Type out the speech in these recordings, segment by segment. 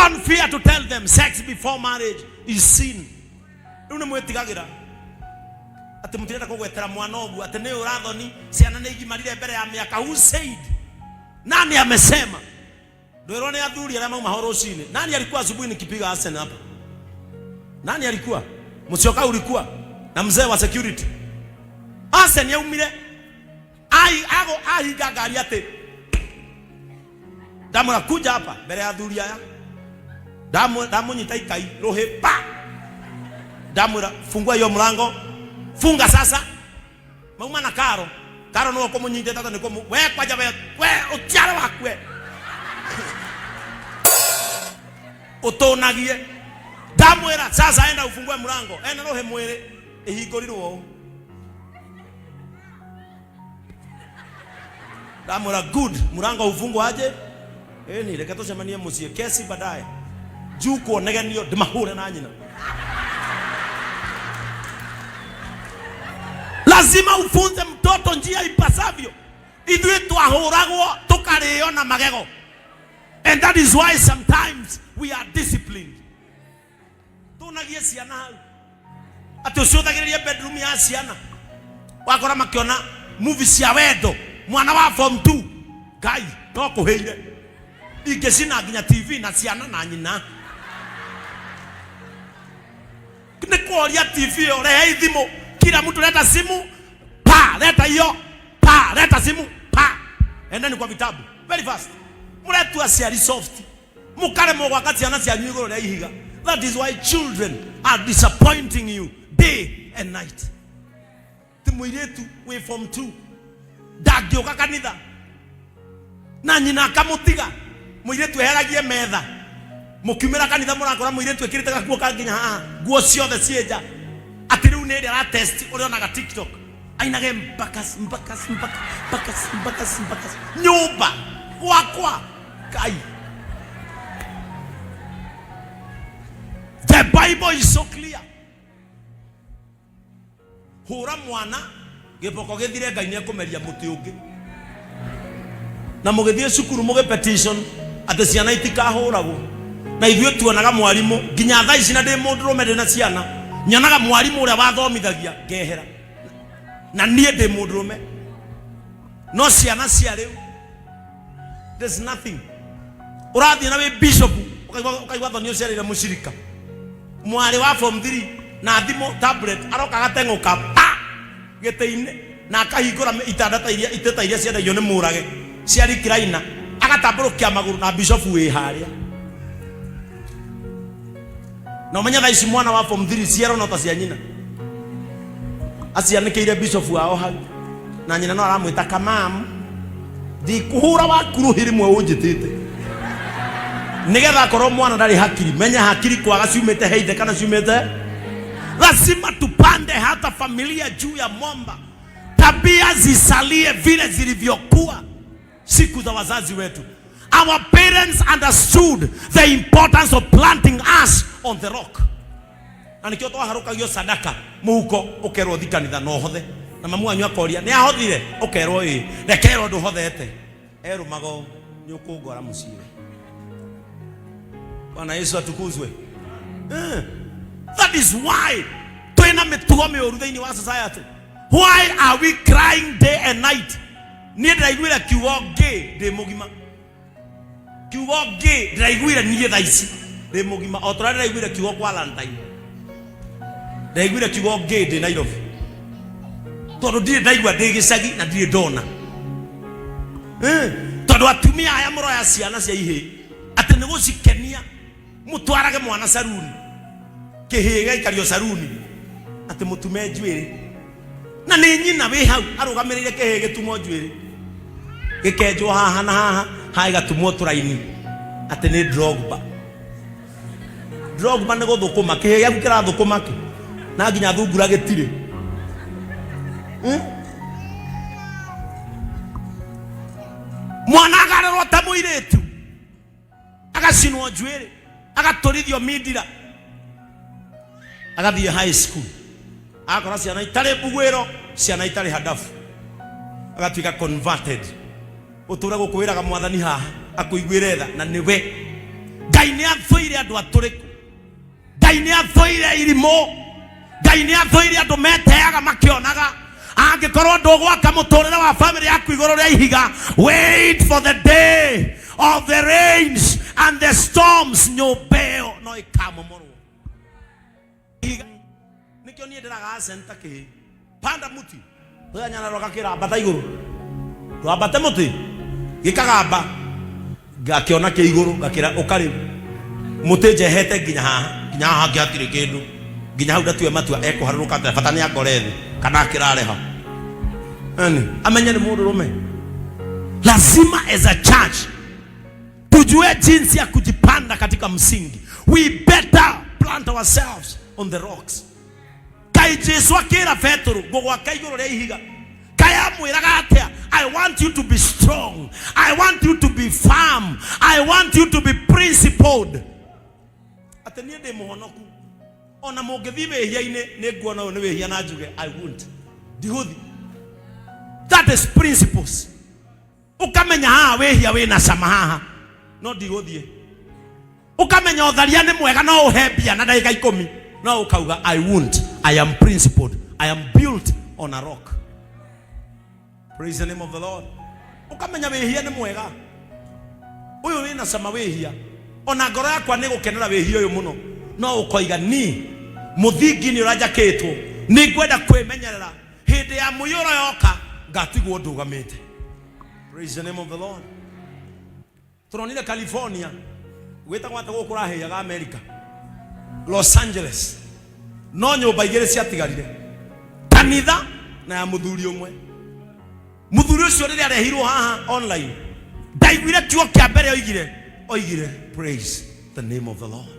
Don't fear to tell them sex before marriage is sin. Una mwetigagira ati mutirenda kugwetera mwana ogu ati ni urathoni ciana ni igimarire mbere ya miaka. Who said? Nani amesema? Ndio ni athuri ala mauma horoshini. Nani alikuwa asubuhi nikipiga Arsenal hapa? Nani alikuwa? Msioka ulikuwa na mzee wa security. Arsenal yaumire ai gagari ate damu nakuja hapa mbele ya athuri aya. Damu nyita ikai rohe pa. Damu fungua hiyo mlango. Funga sasa. Mauma na Karo. Karo no komunyite tata niko we kwaja we utiara wakwe. Utonagie. Damu era sasa enda ufungue mlango. Enda rohe mwere ihigoriruo. Damu ra good. Mlango ufungwe aje? Ni reka tucemanie mucie kesi baadaye. Juko negenio ndimahure na nyina. Lazima ufunze mtoto njia ipasavyo. Idwe twahuragwo tukareo na magego. And that is why sometimes we are disciplined. Tunagie ciana hau. Atucuthagiria bedroom ya ciana. Wakora makiona movies cia wendo. Mwana wa form 2. Ngai no kuheire. Ingecina nginya TV na ciana na nyina. Nikuoria TV ore thimo. Kila mtu leta simu, pa, leta hiyo, pa, leta simu, pa. Endeni kwa vitabu. Very fast. Muletu asiari soft. Mukare mo wakati anasia nyugo na ihiga. That is why children are disappointing you day and night. Timuiretu we from 2. Dagio kakanitha. Na nyina kamutiga. Muiretu heragie metha. Mukimira kanitha murakora muiretu ekirite gakuo kanginya haha. Guo ciothe cieja. Atiru nende ara test urionaga TikTok. Ainage mbakas. Nyumba wakwa kai. The Bible is so clear. Hura mwana gipoko githire Ngai ne kumeria muti ungi. Na mugithie cukuru muge petition ati ciana itikahuragwo. Na ithuĩ tuonaga mwarimu nginya thaa ici na ndi mundu rumende na ciana. Nyonaga mwarimu uria wathomithagia ngehera. Na nie ndi mundu rume. No ciana cia riu. There's nothing. Urathie na we bishop ukaigwa thonio ciarire mushirika. Mwari wa form 3 na thimo tablet aroka gatenguka pa gite-ini na akahingura itandata iria iteta iria ciendagio ni murage ciari kiraina agatamburukia maguru na bishop wi haria. No manya thaici mwana wa form 3 ciero no ta cia nyina. Acianĩkĩire bishop wao hau. Na nyina no aramwĩta kamam. Di kuhura wa kuruhiri mwe unjitite. Nigetha korwo mwana ndari hakiri, menya hakiri kwaga ciumĩte heithe kana ciumĩte. Lazima tupande hata familia juu ya mwamba. Tabia zisalie vile zilivyokuwa siku za wazazi wetu. Our parents understood the importance of planting us on the rock. Na nikio twaharukagio sadaka muhuko ukerwo thikanitha no hothe. Na mamu anyu akoria ni ahothire ukerwo rekerwo nduhothete. Erumago ni ukungora mucire. Bwana Yesu atukuzwe. That is why twina mitugo mioru thiini wa society. Why are we crying day and night? Ni ndaiguira kiugo gay ndi mugima. Kiugo gay ndaiguira nie thaici ndi mugima. O tora ndaiguira kiugo kwa Valentine. Ndaiguira kiugo gay ndi Nairobi. Tondu ndire ndaigua ndi gicagi na ndire ndona. Tondu atumia aya muroya ciana cia ihi ati ni gucikenia mutwarage mwana saruni kihiga ikario saruni ati mutume njwiri na ni nyina wi hau arugamirire kihiga tumo njwiri gikenjwo haha na haha hai gatumwo turaini ati ni Drogba ni guthukuma kihiga gikira thukuma ki na nginya thungura gitire mwana agarorwo ta muiretu agacinwo njwiri agatorithio midira agathie high school akora ciana itari bugwiro ciana itari hadafu agatuika converted utura gukwiraga mwathani haha akuiguire tha na niwe Ngai nĩ athoire andũ atũrĩku. Ngai nĩ athoire irimũ. Ngai nĩ athoire andũ meteaga makĩonaga. Angĩkorwo ndũgwaka mũtũrĩre wa family yaku igũrũ rĩa ihiga, wait for the day of the rains and the storms. Nyũmbeo no ĩkamomorwo. Nikio niĩ ndĩraga center kĩ panda muti oya nyana roka kĩrambata igũrũ rwambate mũtĩ gĩkagamba ngakĩona kĩ igũrũ ngakĩra ũkarĩ mũtĩ njehete nginya haha ngĩatirĩ kĩndũ nginya hau ndatue matua ekũharũrũka bata nĩ angore thĩ kana akĩrareha amenye nĩ mũndũrũme. Lazima as a church tujue jinsi ya kujipanda katika msingi. We better plant ourselves on the rocks. Kai Jesu akira Petro gugwaka igũrũ rĩa ihiga kaya mwĩraga atĩa, I want you to be strong, I want you to be firm, I want you to be principled. Atĩ niĩ ndĩ mũhonoku ona mũngĩthiĩ wĩhia-inĩ nĩ nguona ũyũ nĩ wĩhia na njuge I won't. Ndihũthi. That is principles. Ukamenya haha wĩhia wĩna cama haha no ndihũthie. Ukamenya ũtharia nĩ mwega no ũhembia na ndagĩka 10 no ukauga I won't. I am principled. I am built on a rock. Praise the name of the Lord. Ukamenya wĩhia nĩ mwega. Ũyũ wĩna cama wĩhia. Ona ngoro yakwa nĩ gũkenera wĩhia ũyũ mũno. No ũkoiga ni mũthingi nĩ ũranjakĩtwo. Nĩ ngwenda kwĩmenyerera. Hĩndĩ ya mũiyũro yoka ngatigwo ndũgamĩte. Praise the name of the Lord. Tũronire California. Gwĩtagwo atĩ gũkũ kũrahĩaga America. Los Angeles. No nyũmba igĩrĩ ciatigarire. Kanitha na ya mũthuri ũmwe. Mũthuri ũcio rĩrĩa arehirwo haha online. Ndaiguire kiugo kĩa mbere oigire praise the name of the Lord.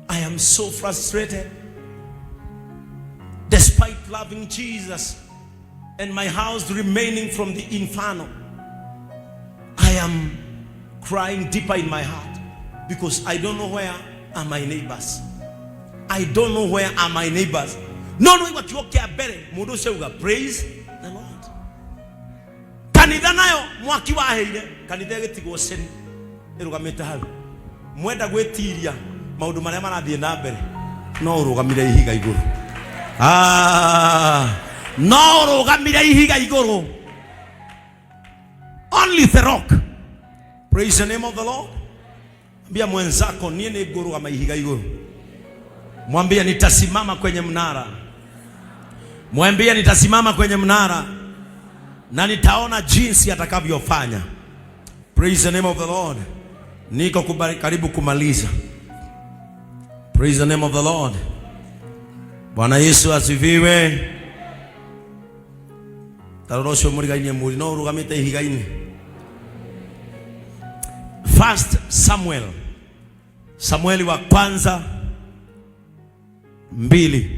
I am so frustrated. Despite loving Jesus and my house remaining from the inferno, I am crying deeper in my heart because I don't know where are my neighbors. I don't know where are my neighbors. No, what you care better. Mundu seuga praise the Lord. Kanitha nayo mwaki waheire kanitha gĩtigwo ceni ĩrũgamĩte hau. Mwenda gwĩtiria maũndũ marĩa marathiĩ na mbere no ũrũgamire ihiga igũrũ. No ũrũgamire ihiga igũrũ. Only the rock. Praise the name of the Lord. Ambia mwenzako niye ni ngũrũgama ihiga igũrũ. Mwambie nitasimama kwenye mnara. Mwambie nitasimama kwenye mnara na nitaona jinsi atakavyofanya. Praise the name of the Lord. Niko karibu kumaliza. Praise the name of the Lord. Bwana Yesu asifiwe. Tarorosho murigaine muri no rugamite ihigaine. First Samuel wa kwanza 2.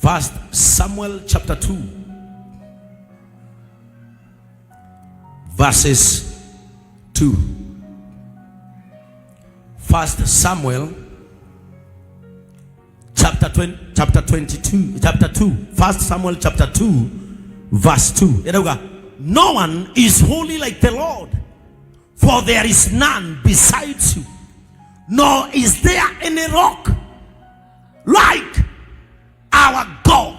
First Samuel chapter 2 verses 2. First Samuel chapter 2. First Samuel chapter 2 verse 2. No one is holy like the Lord, for there is none besides you, nor is there any rock like our God.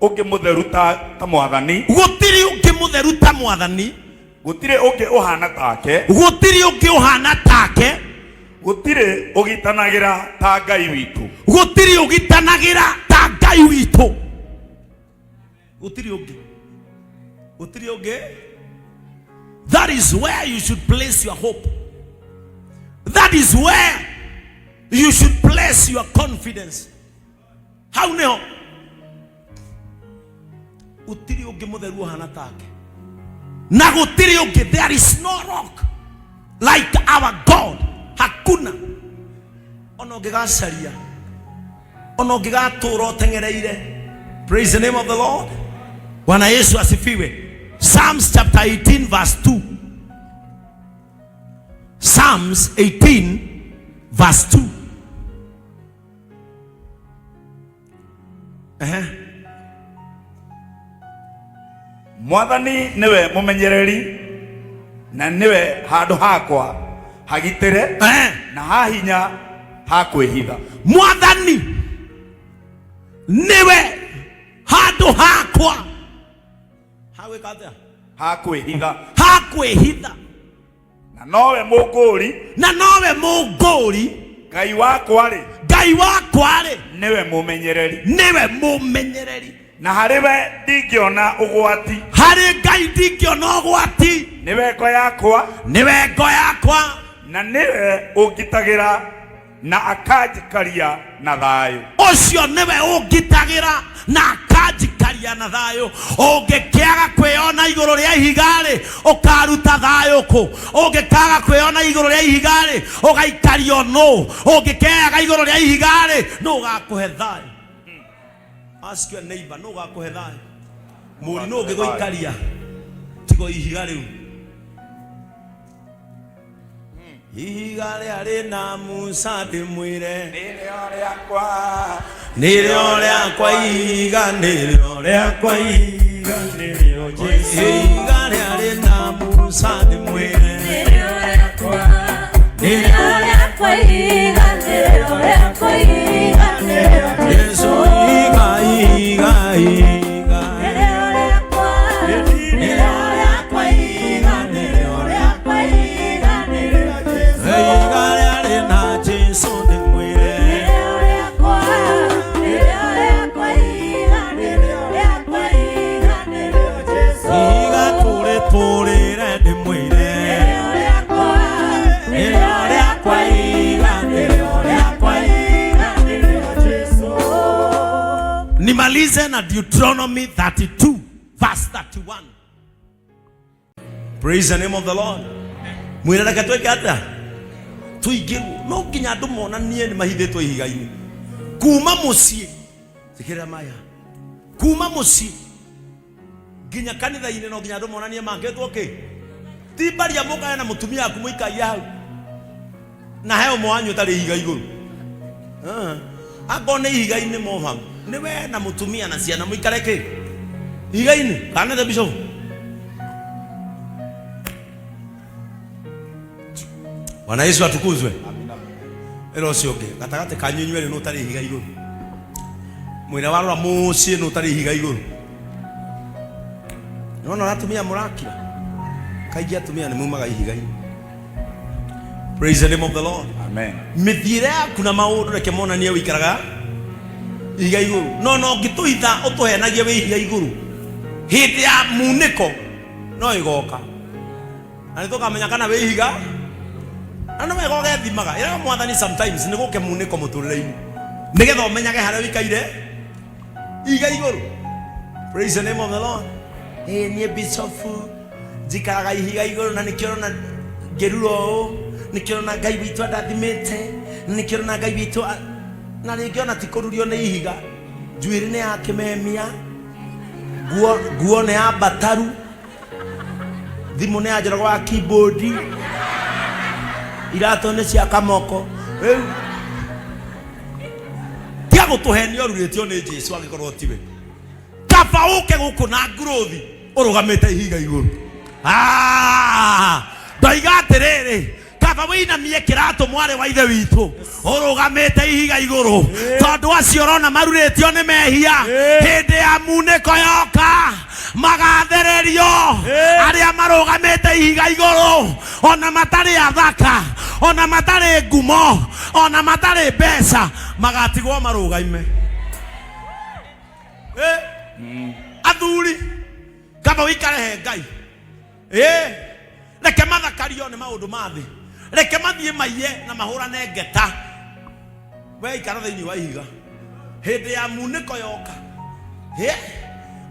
Oke mutheru ta mwathani. Gutiri uke mutheru ta mwathani. Gutire uke ohana take. Gutiri uke ohana take. Gutire ugitanagira ta Ngai witu. Gutiri ugitanagira ta Ngai witu. Gutiri uge. That is where you should place your hope. That is where you should place your confidence. How now? Gutiri uge mutheru ohana take. Na gutiri uge, there is no rock like our God. Hakuna. Ono gigacaria. Ono gigatũra tengereire. Praise the name of the Lord. Bwana Yesu asifiwe. Psalms chapter 18 verse 2. Psalms 18 verse 2. Mwathani niwe mumenyereri na niwe handu hakwa hagitire na hahinya hakwihitha. Mwathani niwe handu hakwa hakwihitha na nowe munguri Ngai wakwa ri niwe mumenyereri na hariwe ndingiona ugwati Ngai ndingiona ugwati niwe ngo yakwa na niwe ungitagira na akanjikaria na thayu. Ucio niwe ungitagira na akanjikaria na thayu. Ungikiaga kwiona iguru ria ihigari ukaruta thayu ku. Ungikaga kwiona iguru ria ihigari ugaikario no. Ungikaga iguru ria ihigari no ugakuhe thayu. Ask your neighbor, no ugakuhe thayu. Muri no ungiguikaria tigo ihigari. Ihigari ari na Musa ndimwire nirio riakwa ihiga nirio riakwa ihiga nirio Jesu. Ihigari ari na Musa ndimwire nirio riakwa ihiga nirio riakwa ihiga nirio Jesu. Ihiga nimalize na Deuteronomy 32 verse 31. Praise the name of the Lord. Mwira katweke ata tuigiru no kinya andu mona nie ni mahithitwo ihiga-ini kuma mucie sikira maya kuma mucie ginya kanitha-ini no ginya andu mona nie mangetwo ki ti baria mukaya na mutumia aku muikaia hau na heo mwanyu tari ihiga iguru agone ihiga-ini moham niwe na mutumia na ciana muikare ki ihiga-ini kana the bishop. Bwana Yesu atukuzwe. Ero cionge gatagate kanyunywe no tari higa iguru. Mwira warora mucie no tari higa iguru. Nona natumia murakira. Kaigi atumia ni mumaga ihiga-ini. Praise the name of the Lord. Amen. Mithire kuna maundu reke mona nie wikaraga ihiga iguru. No ngituitha utuhenagie we ihiga iguru. Hindi ya muniko no igoka. Ani tukamenya kana we ihiga ano me goge thimaga ira mwathani sometimes ni guke muniko muturire-ini nigetha umenyage haria wikaire ihiga iguru. Praise the name of the Lord. Nie bishop jikaraga ihiga iguru na nikirona geruro nikirona Ngai witu ndathimite nikirona Ngai witu na nikiona tikururio ni ihiga njuiri ni ya kimemia guo ni ya bataru thimu ni ya njorogo wa keyboard irato ni cia kamoko tia gutuhenio ruritio ni Jesu agikorwo tiwe kaba uke guku na nguruthi urugamite ihiga iguru ndaiga atiriri kaba winamie kirato mware wa ithe witu urugamite ihiga iguru tondu acio urona maruritio ni mehia hindi ya muniko yoka magathererio aria marugamite ihiga iguru ona matari athaka ona matari ngumo ona matari mbeca magatigwo marugaime athuri kaba wikare he Ngai reke mathakario ni maundu mathi reke mathie maiye na mahurane ngeta we ikara thiini wa ihiga hindi ya muniko yoka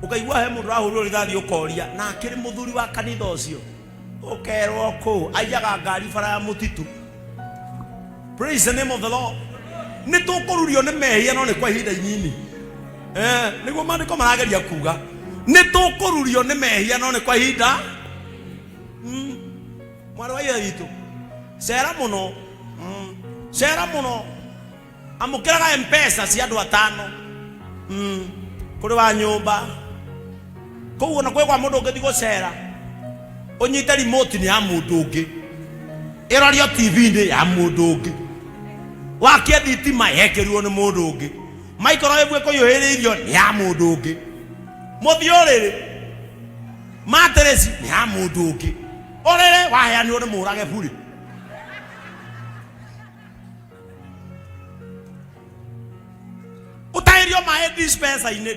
ukaigua he mundu rahurwo rithathi ukoria na akiri muthuri wa kanitha ucio ukerwo ku aiyaga ngari bara ya mutitu. Praise the name of the Lord. Ni tukururio ni mehia no ni kwa ihinda inini niguo maandiko marageria kuga ni tukururio ni mehia no ni kwa ihinda mwana wa ithe cera muno amukiraga mpesa cia andu 5 kuri wa nyumba koguo na kwegwa mundu ungi thigocera unyite remote ni ya mundu ungi irorio TV ni ya mundu ungi wakie thitima yekerirwo ni mundu ungi microwave kuyuhiririo ni ya mundu ungi muthiuriri materesi ni ya mundu ungi orere waheanirwo ni murage buri utairio mae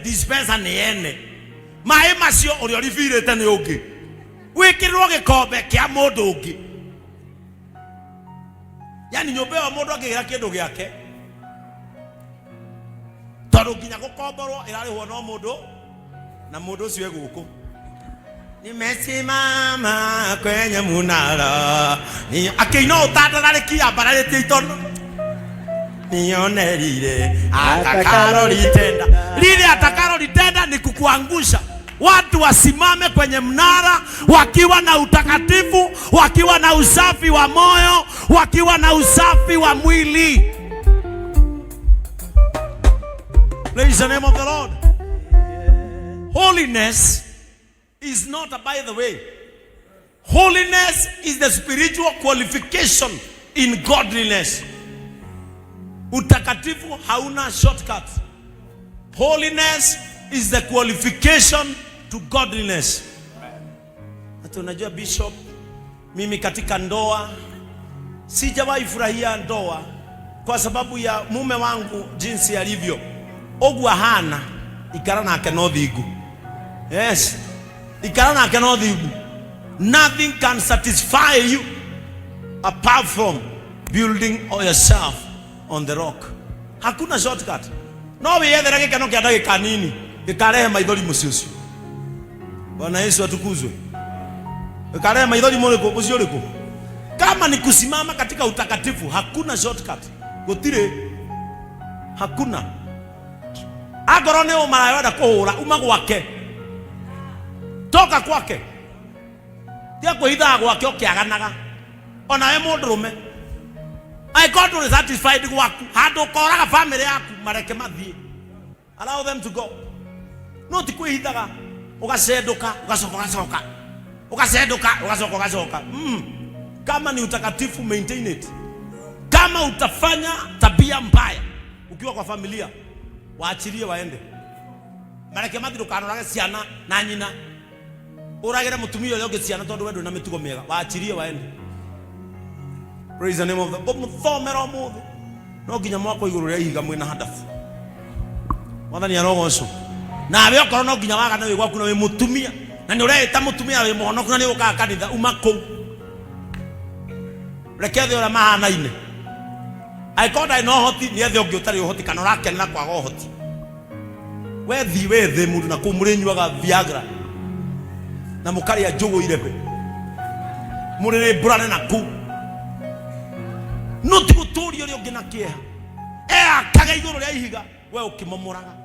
dispenser ni ene mae macio uri orifirite ni ungi wikirirwo gikombe kia mundu ungi yani nyumba yo mundu akigira kindu giake tondu nginya gukomborwo irarihwo no mundu na mundu ucio eguku nimesimama kwenye munara ni akiino utandarikia bararite itono nionelile atakalo litenda lile atakalo litenda ni kukuangusha. Watu wasimame kwenye mnara wakiwa na utakatifu, wakiwa na usafi wa moyo, wakiwa na usafi wa mwili. Praise the name of the Lord. Holiness is not a by the way. Holiness is the spiritual qualification in godliness. Utakatifu hauna shortcut. Holiness is the qualification to godliness. Hata unajua bishop, mimi katika ndoa sijawahi furahia ndoa kwa sababu ya mume wangu jinsi alivyo. Ogwa hana ikara nake no thigu. Yes. Ikara nake no thigu. Nothing can satisfy you apart from building yourself on the rock. Hakuna shortcut. No wiyethera gikeno kia ndagika nini gikarehe maithori muciucio. Bwana Yesu atukuzwe. Gikarehe maithori mucio riku. Kama ni kusimama katika utakatifu hakuna shortcut. Gutire hakuna. Agoro ne umara wenda kuhura uma gwake. Toka kwake. Tia kuhitha gwake ukiaganaga. Ona we mundurume I got to be satisfied gwaku handu koraga family yaku mareke mathie. Allow them to go. No tikuhithaga ugacenduka ugacoka ugacoka. Kama ni utakatifu maintain it. Kama utafanya tabia mbaya ukiwa kwa familia waachilie waende. Mareke mathie ukanorage ciana na nyina. Uragire mutumia uyo ciana tondu wendo na mitugo miega waachilie waende. Praise the name of the Lord. Muthomera muthe no nginya mwako iguru ria ihiga mwina hadafu mwathani arogoco nawe okorwo no nginya waga nawe gwaku na we mutumia na ni ureta mutumia we muhonoku na ni ukaga kanitha uma kou rekethe ora mahanaine aikonda no hoti ni ethe ungi utari uhoti kana urakenera kwaga uhoti wethi wethe mundu na kumurinyuaga Viagra na mukari njugu irebe murire burane na ku no tiguturio ri ungi na kieha akaga iguru ria ihiga we ukimomoraga